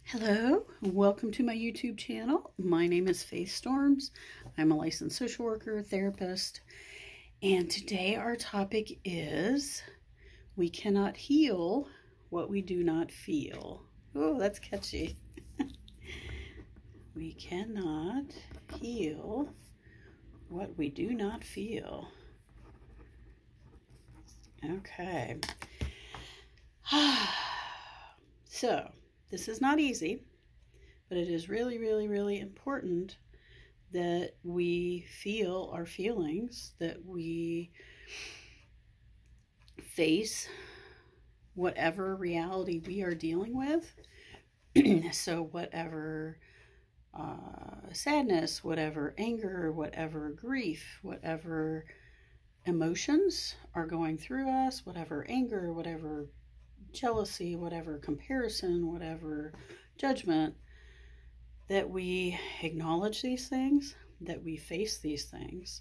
Hello, welcome to my YouTube channel. My name is Faith Storms. I'm a licensed social worker, therapist, and today our topic is we cannot heal what we do not feel. Oh, that's catchy. We cannot heal what we do not feel. Okay. So, this is not easy, but it is really, really, really important that we feel our feelings, that we face whatever reality we are dealing with. So whatever sadness, whatever anger, whatever grief, whatever emotions are going through us, whatever anger, whatever jealousy, whatever comparison, whatever judgment, that we acknowledge these things, that we face these things,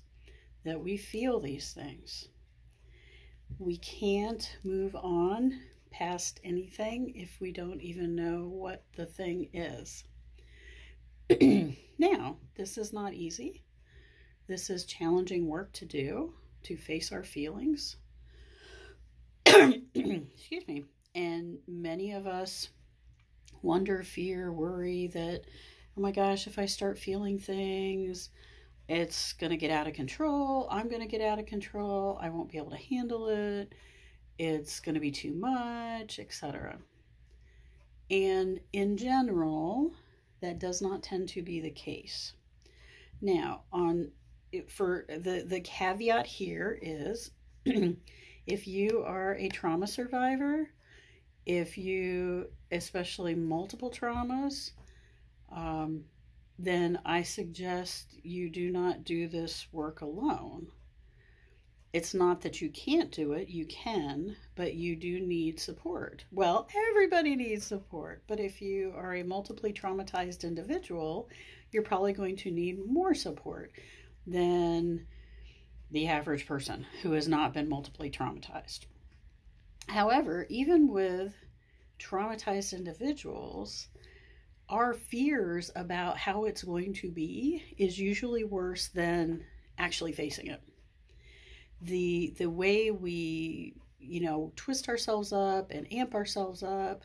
that we feel these things. We can't move on past anything if we don't even know what the thing is. Now, this is not easy. This is challenging work to do, to face our feelings. Excuse me. And many of us wonder, fear, worry that, oh my gosh, if I start feeling things, it's going to get out of control. I'm going to get out of control. I won't be able to handle it. It's going to be too much, etc. And in general, that does not tend to be the case. Now, for the caveat here is if you are a trauma survivor, if you, especially multiple traumas, then I suggest you do not do this work alone. It's not that you can't do it, you can, but you do need support. Well, everybody needs support, but if you are a multiply traumatized individual, you're probably going to need more support than the average person who has not been multiply traumatized. However, even with traumatized individuals, our fears about how it's going to be is usually worse than actually facing it. The way we, twist ourselves up and amp ourselves up,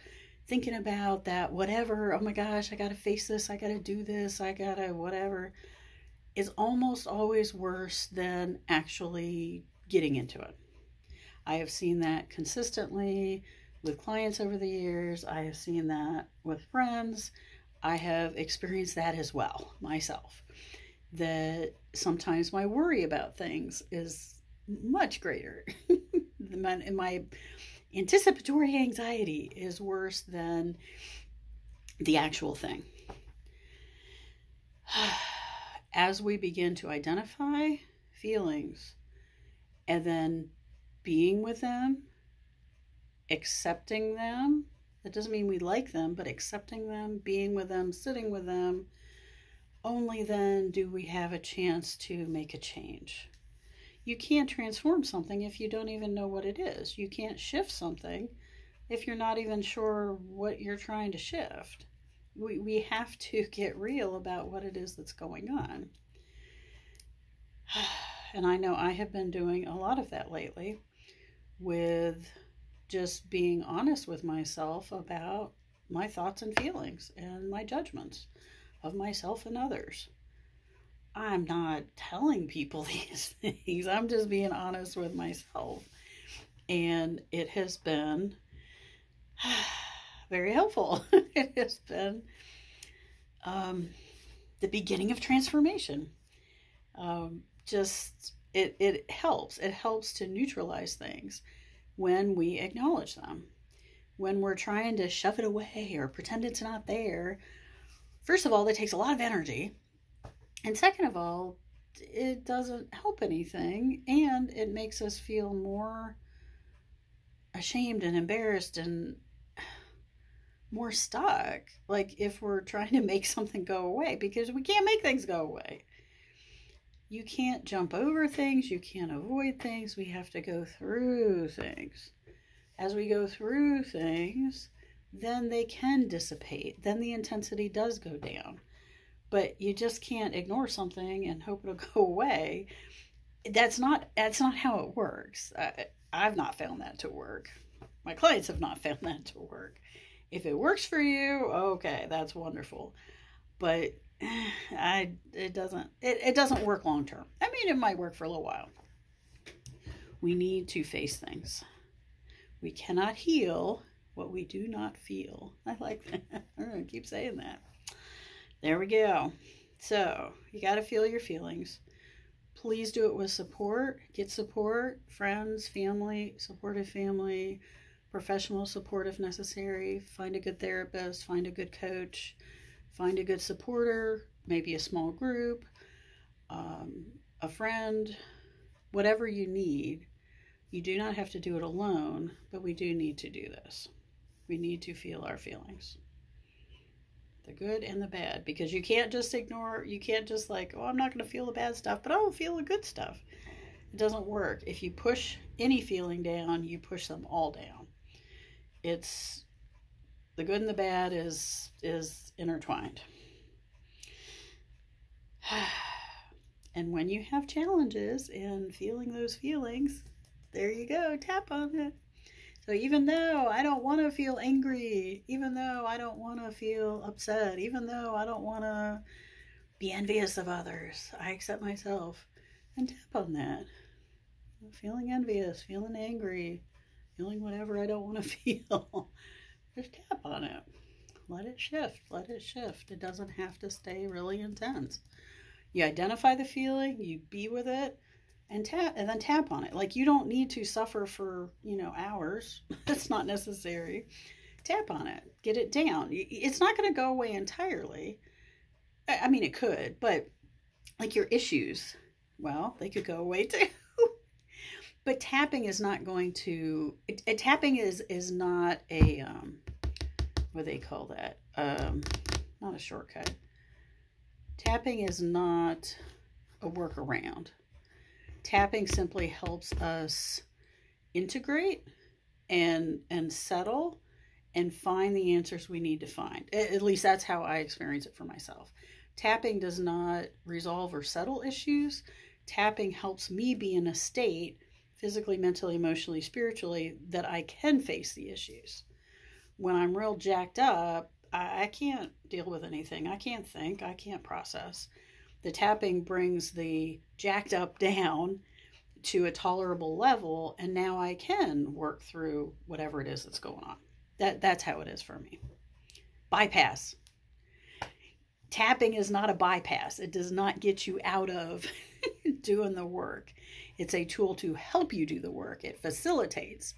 thinking about that whatever, oh my gosh, I got to face this, I got to do this, I got to whatever, is almost always worse than actually getting into it. I have seen that consistently with clients over the years. I have seen that with friends. I have experienced that as well myself. That sometimes my worry about things is much greater. My anticipatory anxiety is worse than the actual thing. As we begin to identify feelings and then being with them, accepting them, that doesn't mean we like them, but accepting them, being with them, sitting with them, only then do we have a chance to make a change. You can't transform something if you don't even know what it is. You can't shift something if you're not even sure what you're trying to shift. We have to get real about what it is that's going on. And I know I have been doing a lot of that lately with just being honest with myself about my thoughts and feelings and my judgments of myself and others. I'm not telling people these things. I'm just being honest with myself. And it has been very helpful. It has been the beginning of transformation. It helps. It helps to neutralize things when we acknowledge them. When we're trying to shove it away or pretend it's not there, first of all, that takes a lot of energy. And second of all, it doesn't help anything, and it makes us feel more ashamed and embarrassed and more stuck, like if we're trying to make something go away, because we can't make things go away. You can't jump over things, you can't avoid things, we have to go through things. As we go through things, then they can dissipate. Then the intensity does go down. But you just can't ignore something and hope it'll go away. That's not how it works. I've not found that to work. My clients have not found that to work. If it works for you, okay, that's wonderful. But it doesn't work long term. I mean, it might work for a little while. We need to face things. We cannot heal what we do not feel. I like that. I'm going to keep saying that. There we go. So you got to feel your feelings. Please do it with support. Get support, friends, family, supportive family, professional support if necessary. Find a good therapist, find a good coach, find a good supporter, maybe a small group, a friend, whatever you need. You do not have to do it alone, but we do need to do this. We need to feel our feelings. The good and the bad, because you can't just ignore, you can't just like, oh, I'm not going to feel the bad stuff, but I'll feel the good stuff. It doesn't work. If you push any feeling down, you push them all down. It's the good and the bad is intertwined. And when you have challenges in feeling those feelings, there you go, tap on it. So even though I don't want to feel angry, even though I don't want to feel upset, even though I don't want to be envious of others, I accept myself and tap on that. Feeling envious, feeling angry, feeling whatever I don't want to feel. Just tap on it. Let it shift. Let it shift. It doesn't have to stay really intense. You identify the feeling, you be with it, and then tap on it. Like, you don't need to suffer for, hours. That's not necessary. Tap on it. Get it down. It's not going to go away entirely. I mean, it could, but like your issues, well, they could go away too. But tapping is not going to, tapping is not a, what do they call that? Not a shortcut. Tapping is not a workaround. Tapping simply helps us integrate and settle and find the answers we need to find. At least that's how I experience it for myself. Tapping does not resolve or settle issues. Tapping helps me be in a state, physically, mentally, emotionally, spiritually, that I can face the issues. When I'm real jacked up, I can't deal with anything. I can't think. I can't process. The tapping brings the jacked up down to a tolerable level, and now I can work through whatever it is that's going on. That's how it is for me. Bypass. Tapping is not a bypass. It does not get you out of doing the work. It's a tool to help you do the work. It facilitates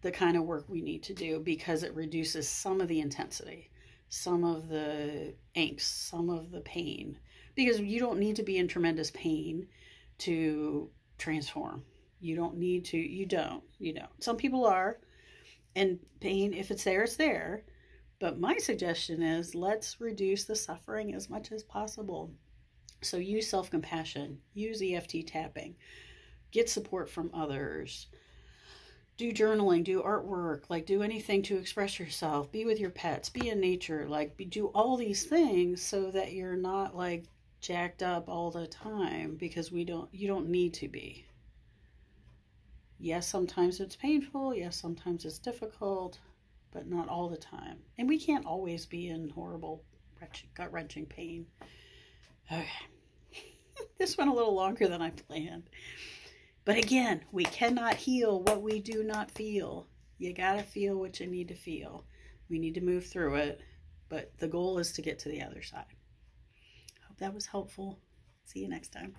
the kind of work we need to do because it reduces some of the intensity, some of the angst, some of the pain. Because you don't need to be in tremendous pain to transform. You don't need to, you don't. Some people are, and pain, if it's there, it's there. But my suggestion is let's reduce the suffering as much as possible. So use self-compassion, use EFT tapping, get support from others, do journaling, do artwork, like do anything to express yourself, be with your pets, be in nature, do all these things so that you're not like jacked up all the time, because you don't need to be. Yes, sometimes it's painful. Yes, sometimes it's difficult, but not all the time. And we can't always be in horrible, gut-wrenching pain. Okay. This went a little longer than I planned. But again, we cannot heal what we do not feel. You gotta feel what you need to feel. We need to move through it, but the goal is to get to the other side. Hope that was helpful. See you next time.